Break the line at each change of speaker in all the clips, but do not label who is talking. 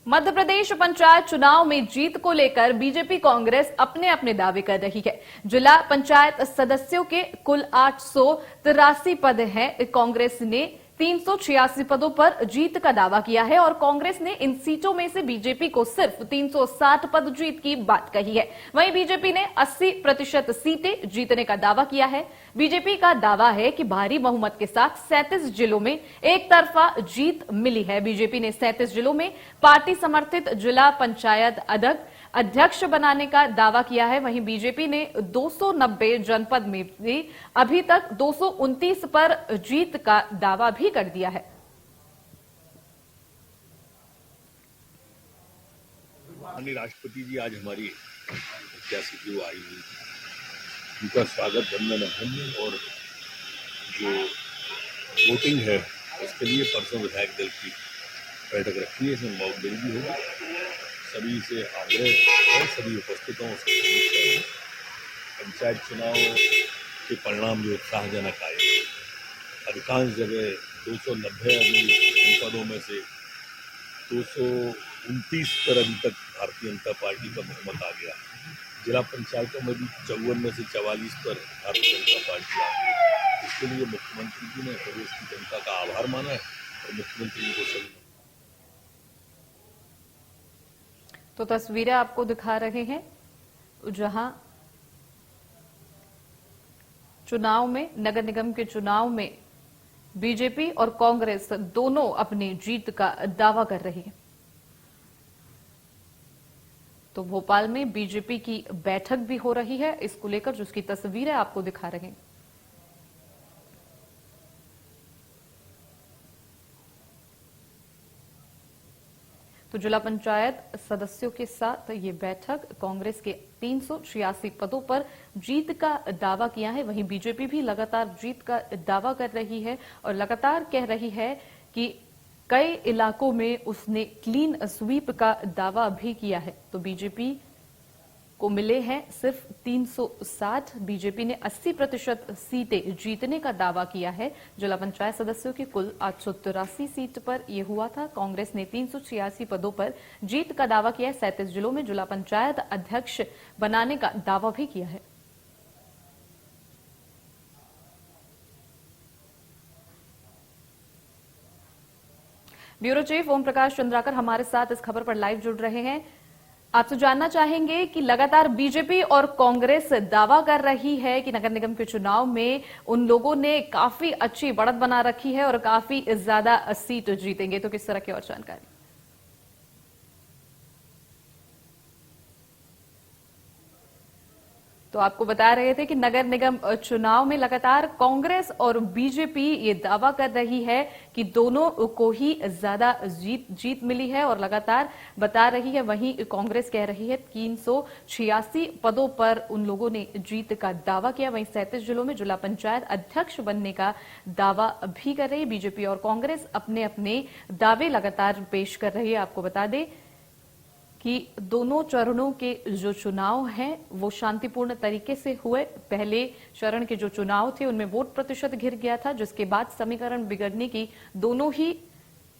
मध्य प्रदेश पंचायत चुनाव में जीत को लेकर बीजेपी कांग्रेस अपने अपने दावे कर रही है। जिला पंचायत सदस्यों के कुल 883 पद हैं। कांग्रेस ने 386 पदों पर जीत का दावा किया है और कांग्रेस ने इन सीटों में से बीजेपी को सिर्फ 360 पद जीत की बात कही है। वहीं बीजेपी ने 80% सीटें जीतने का दावा किया है। बीजेपी का दावा है कि भारी बहुमत के साथ 37 जिलों में एक तरफा जीत मिली है। बीजेपी ने 37 जिलों में पार्टी समर्थित जिला पंचायत अध्यक्ष बनाने का दावा किया है। वहीं बीजेपी ने 290 जनपद में भी अभी तक 229 पर जीत का दावा भी कर दिया है।
माननीय राष्ट्रपति जी आज हमारी ऐतिहासिक जो आई हुई उनका स्वागत वंदन और जो वोटिंग है उसके लिए परसों विधायक दल की बैठक रखी है। इसमें मॉक ड्रिल भी होगी। सभी से आग्रह है, सभी उपस्थितों से पंचायत चुनाव के परिणाम जो उत्साहजनक आए, अधिकांश जगह 290 जनपदों में से 229 पर अभी तक भारतीय जनता पार्टी का बहुमत आ गया। जिला पंचायतों में भी 54 में से 44 पर भारतीय जनता पार्टी आ गई। इसके लिए मुख्यमंत्री जी ने प्रदेश की जनता का आभार माना है और मुख्यमंत्री जी को सभी।
तो तस्वीरें आपको दिखा रहे हैं जहां चुनाव में, नगर निगम के चुनाव में बीजेपी और कांग्रेस दोनों अपनी जीत का दावा कर रही है। तो भोपाल में बीजेपी की बैठक भी हो रही है इसको लेकर, जिसकी तस्वीरें आपको दिखा रहे हैं। तो जिला पंचायत सदस्यों के साथ ये बैठक, कांग्रेस के 386 पदों पर जीत का दावा किया है। वहीं बीजेपी भी लगातार जीत का दावा कर रही है और लगातार कह रही है कि कई इलाकों में उसने क्लीन स्वीप का दावा भी किया है। तो बीजेपी को मिले हैं सिर्फ 360। बीजेपी ने 80% सीटें जीतने का दावा किया है। जिला पंचायत सदस्यों की कुल 883 सीट पर यह हुआ था। कांग्रेस ने 386 पदों पर जीत का दावा किया है। 37 जिलों में जिला पंचायत अध्यक्ष बनाने का दावा भी किया है। ब्यूरो चीफ ओम प्रकाश चंद्राकर हमारे साथ इस खबर पर लाइव जुड़ रहे हैं। आपसे जानना चाहेंगे कि लगातार बीजेपी और कांग्रेस दावा कर रही है कि नगर निगम के चुनाव में उन लोगों ने काफी अच्छी बढ़त बना रखी है और काफी ज्यादा सीट जीतेंगे, तो किस तरह की और जानकारी? तो आपको बता रहे थे कि नगर निगम चुनाव में लगातार कांग्रेस और बीजेपी ये दावा कर रही है कि दोनों को ही ज्यादा जीत मिली है और लगातार बता रही है। वहीं कांग्रेस कह रही है 386 पदों पर उन लोगों ने जीत का दावा किया। वहीं 37 जिलों में जिला पंचायत अध्यक्ष बनने का दावा भी कर रही है। बीजेपी और कांग्रेस अपने अपने दावे लगातार पेश कर रही है। आपको बता दें कि दोनों चरणों के जो चुनाव हैं वो शांतिपूर्ण तरीके से हुए। पहले चरण के जो चुनाव थे उनमें वोट प्रतिशत गिर गया था, जिसके बाद समीकरण बिगड़ने की दोनों ही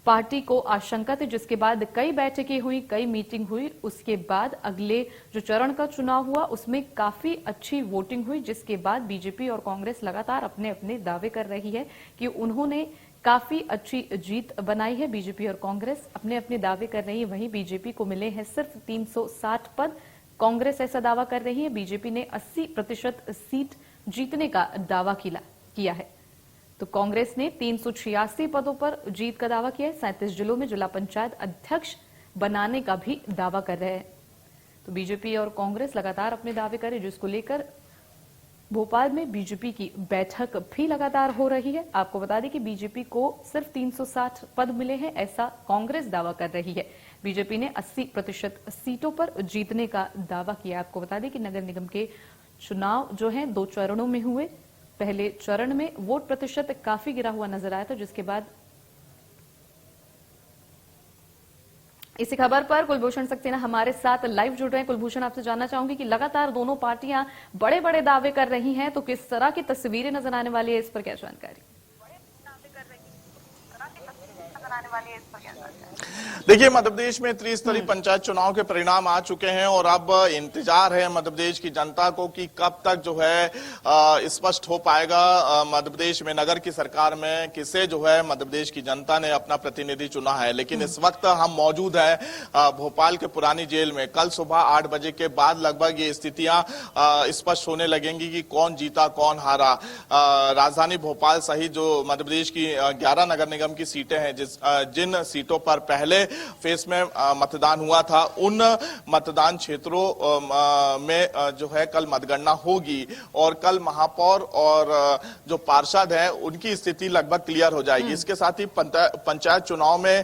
पार्टी को आशंका थी, जिसके बाद कई बैठकें हुई, कई मीटिंग हुई। उसके बाद अगले जो चरण का चुनाव हुआ उसमें काफी अच्छी वोटिंग हुई, जिसके बाद बीजेपी और कांग्रेस लगातार अपने अपने दावे कर रही है कि उन्होंने काफी अच्छी जीत बनाई है। बीजेपी और कांग्रेस अपने अपने दावे कर रही है। वहीं बीजेपी को मिले हैं सिर्फ 360 पद। कांग्रेस ऐसा दावा कर रही है। बीजेपी ने 80% सीट जीतने का दावा किया है। तो कांग्रेस ने 386 पदों पर जीत का दावा किया है। 37 जिलों में जिला पंचायत अध्यक्ष बनाने का भी दावा कर रहे हैं। तो बीजेपी और कांग्रेस लगातार अपने दावे करें, जिसको लेकर भोपाल में बीजेपी की बैठक भी लगातार हो रही है। आपको बता दें कि बीजेपी को सिर्फ 360 पद मिले हैं, ऐसा कांग्रेस दावा कर रही है। बीजेपी ने 80% सीटों पर जीतने का दावा किया। आपको बता दें कि नगर निगम के चुनाव जो हैं 2 चरणों में हुए। पहले चरण में वोट प्रतिशत काफी गिरा हुआ नजर आया था, जिसके बाद इसी खबर पर कुलभूषण सक्सेना हमारे साथ लाइव जुड़ रहे हैं। कुलभूषण, आपसे जानना चाहूंगी कि लगातार दोनों पार्टियां बड़े बड़े दावे कर रही हैं, तो किस तरह की तस्वीरें नजर आने वाली है, इस पर क्या जानकारी?
देखिए, मध्य प्रदेश में त्रिस्तरीय पंचायत चुनाव के परिणाम आ चुके हैं और अब इंतजार है मध्य प्रदेश की जनता को कि कब तक जो है स्पष्ट हो पाएगा मध्य प्रदेश में नगर की सरकार में किसे जो है मध्य प्रदेश की जनता ने अपना प्रतिनिधि चुना है। लेकिन इस वक्त हम मौजूद हैं भोपाल के पुरानी जेल में। कल सुबह 8 बजे के बाद लगभग ये स्थितियां स्पष्ट होने लगेंगी कि कौन जीता कौन हारा। राजधानी भोपाल सहित जो मध्य प्रदेश की 11 नगर निगम की सीटें हैं, जिन सीटों पर पहले फेस में मतदान हुआ था, उन मतदान क्षेत्रों में जो है कल मतगणना होगी और कल महापौर और जो पार्षद हैं उनकी स्थिति लगभग क्लियर हो जाएगी। इसके साथ ही पंचायत चुनाव में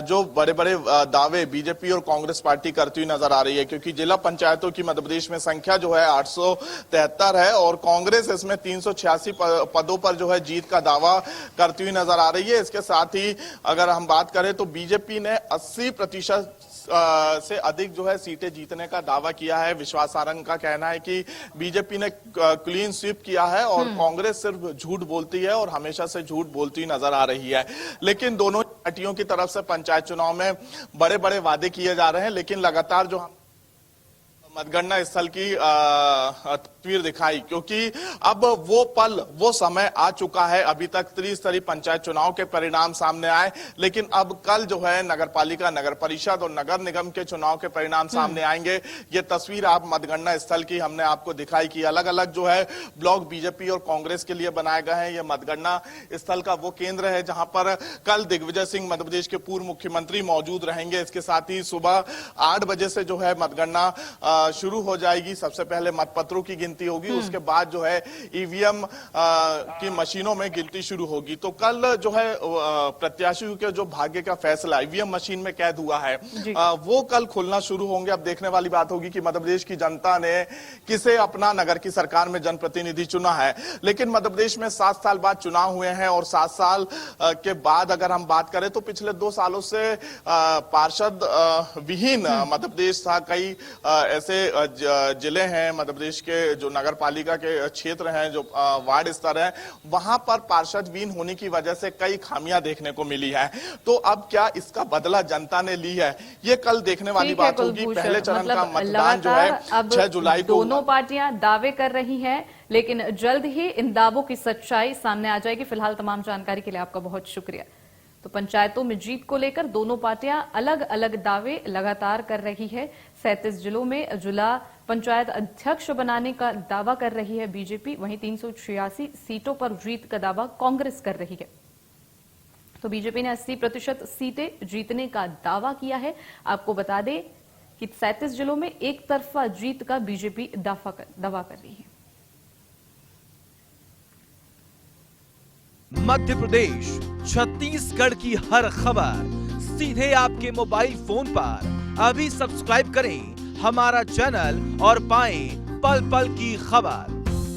जो बड़े बड़े दावे बीजेपी और कांग्रेस पार्टी करती हुई नजर आ रही है, क्योंकि जिला पंचायतों की मध्य प्रदेश में संख्या जो है 873 है और कांग्रेस इसमें 386 पदों पर जो है जीत का दावा करती हुई नजर आ रही है। इसके साथ ही अगर हम बात करें तो बीजेपी ने 80% से अधिक जो है सीटें जीतने का दावा किया है। विश्वास सारंग का कहना है कि बीजेपी ने क्लीन स्वीप किया है और कांग्रेस सिर्फ झूठ बोलती है और हमेशा से झूठ बोलती हुई नजर आ रही है। लेकिन दोनों पार्टियों की तरफ से पंचायत चुनाव में बड़े बड़े वादे किए जा रहे हैं, लेकिन लगातार जो मतगणना स्थल की तस्वीर दिखाई, क्योंकि अब वो पल वो समय आ चुका है। अभी तक त्रिस्तरीय पंचायत चुनाव के परिणाम सामने आए, लेकिन अब कल जो है नगर पालिका, नगर परिषद और नगर निगम के चुनाव के परिणाम सामने आएंगे। ये तस्वीर आप मतगणना स्थल की हमने आपको दिखाई कि अलग अलग जो है ब्लॉक बीजेपी और कांग्रेस के लिए बनाए गए हैं। ये मतगणना स्थल का वो केंद्र है जहां पर कल दिग्विजय सिंह मध्य प्रदेश के पूर्व मुख्यमंत्री मौजूद रहेंगे। इसके साथ ही सुबह 8 बजे से जो है मतगणना शुरू हो जाएगी। सबसे पहले मतपत्रों की गिनती होगी, उसके बाद जो है ईवीएम की मशीनों में गिनती शुरू होगी। तो कल जो है प्रत्याशियों के जो भाग्य का फैसला ईवीएम मशीन में कैद हुआ है वो कल खुलना शुरू होंगे। अब देखने वाली बात होगी कि मध्य प्रदेश की जनता ने किसे अपना नगर की सरकार में जनप्रतिनिधि चुना है। लेकिन मध्य प्रदेश में 7 साल बाद चुनाव हुए हैं और 7 साल के बाद अगर हम बात करें तो पिछले 2 सालों से पार्षद विहीन मध्य प्रदेश था। कई ऐसे जिले हैं मध्य प्रदेश के जो नगर पालिका के क्षेत्र हैं, जो वार्ड स्तर है, वहां पर पार्षद विहीन होने की वजह से कई खामियां देखने को मिली है। तो अब क्या इसका बदला जनता ने ली है, ये कल देखने वाली बात होगी। पहले चरण का मतदान जो है 6 जुलाई को।
दोनों पार्टियां दावे कर रही हैं, लेकिन जल्द ही इन दावों की सच्चाई सामने आ जाएगी। फिलहाल तमाम जानकारी के लिए आपका बहुत शुक्रिया। तो पंचायतों में जीत को लेकर दोनों पार्टियां अलग अलग दावे लगातार कर रही है। 37 जिलों में जिला पंचायत अध्यक्ष बनाने का दावा कर रही है बीजेपी, वहीं 386 सीटों पर जीत का दावा कांग्रेस कर रही है। तो बीजेपी ने 80% सीटें जीतने का दावा किया है। आपको बता दें कि 37 जिलों में एक तरफा जीत का बीजेपी दावा कर रही है।
मध्य प्रदेश, छत्तीसगढ़ की हर खबर सीधे आपके मोबाइल फोन पर। अभी सब्सक्राइब करें हमारा चैनल और पाएं पल पल की खबर।